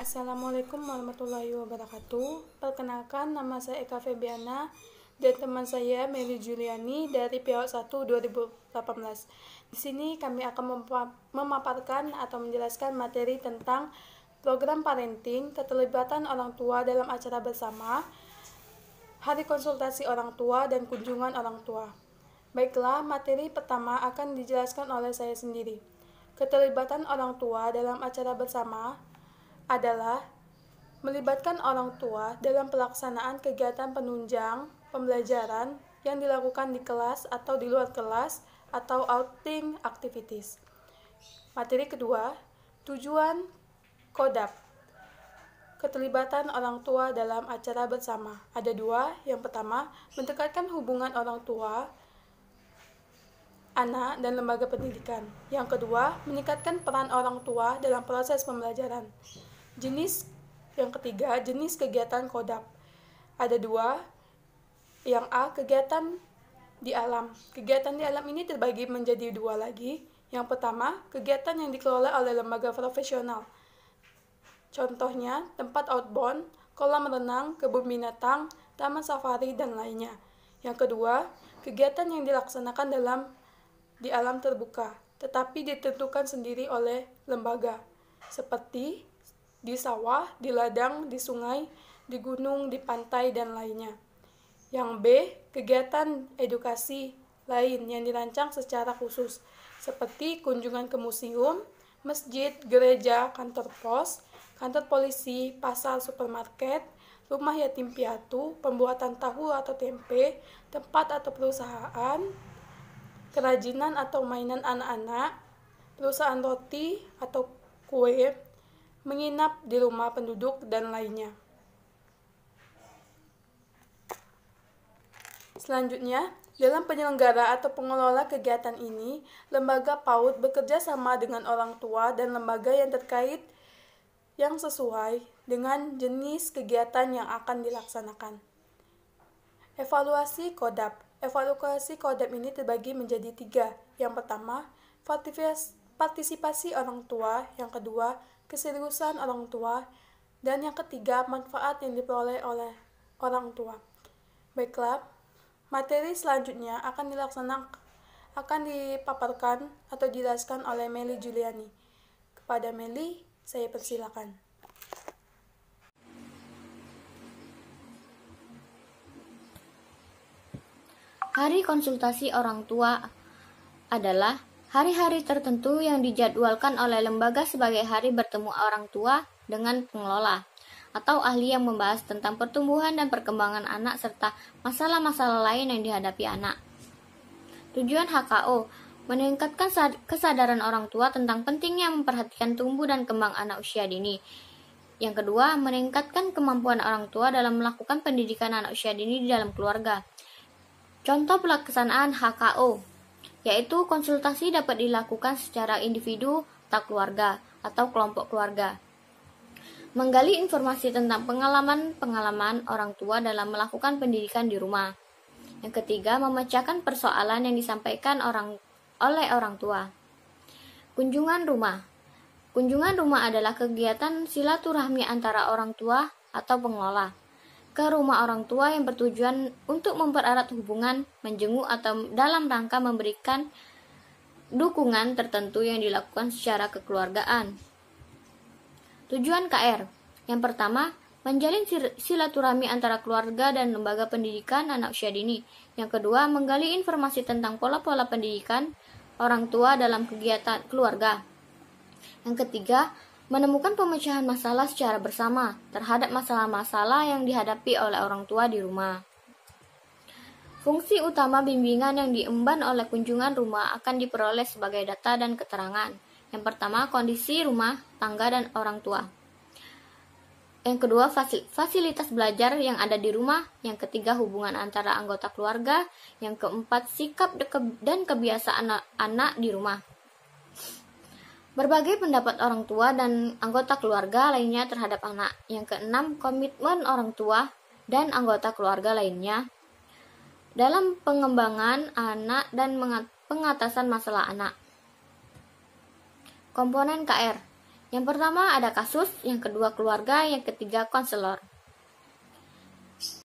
Assalamualaikum warahmatullahi wabarakatuh. Perkenalkan, nama saya Eka Febiana dan teman saya Meli Juliani dari PO 1 2018. Di sini kami akan memaparkan atau menjelaskan materi tentang program parenting, keterlibatan orang tua dalam acara bersama, hari konsultasi orang tua, dan kunjungan orang tua. Baiklah, materi pertama akan dijelaskan oleh saya sendiri. Keterlibatan orang tua dalam acara bersama adalah melibatkan orang tua dalam pelaksanaan kegiatan penunjang pembelajaran yang dilakukan di kelas atau di luar kelas atau outing activities. Materi kedua, tujuan KODAP. Keterlibatan orang tua dalam acara bersama. Ada dua. Yang pertama, mendekatkan hubungan orang tua, anak, dan lembaga pendidikan. Yang kedua, meningkatkan peran orang tua dalam proses pembelajaran. Yang ketiga, jenis kegiatan KODAP. Ada dua. Yang A, kegiatan di alam. Kegiatan di alam ini terbagi menjadi dua lagi. Yang pertama, kegiatan yang dikelola oleh lembaga profesional. Contohnya, tempat outbound, kolam renang, kebun binatang, taman safari, dan lainnya. Yang kedua, kegiatan yang dilaksanakan di alam terbuka, tetapi ditentukan sendiri oleh lembaga, seperti di sawah, di ladang, di sungai, di gunung, di pantai, dan lainnya. Yang B, kegiatan edukasi lain yang dirancang secara khusus, seperti kunjungan ke museum, masjid, gereja, kantor pos, kantor polisi, pasar, supermarket, rumah yatim piatu, pembuatan tahu atau tempe, tempat atau perusahaan, kerajinan atau mainan anak-anak, perusahaan roti atau kue, menginap di rumah penduduk, dan lainnya. Selanjutnya, dalam penyelenggara atau pengelola kegiatan ini, lembaga PAUD bekerja sama dengan orang tua dan lembaga yang terkait yang sesuai dengan jenis kegiatan yang akan dilaksanakan. Evaluasi KODAP. Evaluasi KODAP ini terbagi menjadi tiga. Yang pertama, partisipasi orang tua. Yang kedua, keseriusan orang tua. Dan yang ketiga, manfaat yang diperoleh oleh orang tua. Baiklah, materi selanjutnya akan dipaparkan atau dijelaskan oleh Meli Juliani. Kepada Meli, saya persilakan. Hari konsultasi orang tua adalah hari-hari tertentu yang dijadwalkan oleh lembaga sebagai hari bertemu orang tua dengan pengelola atau ahli yang membahas tentang pertumbuhan dan perkembangan anak serta masalah-masalah lain yang dihadapi anak. Tujuan HKO meningkatkan kesadaran orang tua tentang pentingnya memperhatikan tumbuh dan kembang anak usia dini. Yang kedua, meningkatkan kemampuan orang tua dalam melakukan pendidikan anak usia dini di dalam keluarga. Contoh pelaksanaan HKO, yaitu konsultasi dapat dilakukan secara individu atau keluarga atau kelompok keluarga. Menggali informasi tentang pengalaman orang tua dalam melakukan pendidikan di rumah. Yang ketiga, memecahkan persoalan yang disampaikan oleh orang tua. Kunjungan rumah. Kunjungan rumah adalah kegiatan silaturahmi antara orang tua atau pengelola ke rumah orang tua yang bertujuan untuk mempererat hubungan, menjenguk atau dalam rangka memberikan dukungan tertentu yang dilakukan secara kekeluargaan. Tujuan KR. Yang pertama, menjalin silaturahmi antara keluarga dan lembaga pendidikan anak usia dini. Yang kedua, menggali informasi tentang pola-pola pendidikan orang tua dalam kegiatan keluarga. Yang ketiga, menemukan pemecahan masalah secara bersama terhadap masalah-masalah yang dihadapi oleh orang tua di rumah. Fungsi utama bimbingan yang diemban oleh kunjungan rumah akan diperoleh sebagai data dan keterangan. Yang pertama, kondisi rumah, tangga, dan orang tua. Yang kedua, fasilitas belajar yang ada di rumah. Yang ketiga, hubungan antara anggota keluarga. Yang keempat, sikap dan kebiasaan anak di rumah. Berbagai pendapat orang tua dan anggota keluarga lainnya terhadap anak. Yang keenam, komitmen orang tua dan anggota keluarga lainnya dalam pengembangan anak dan pengatasan masalah anak. Komponen KR. Yang pertama ada kasus, yang kedua keluarga, yang ketiga konselor.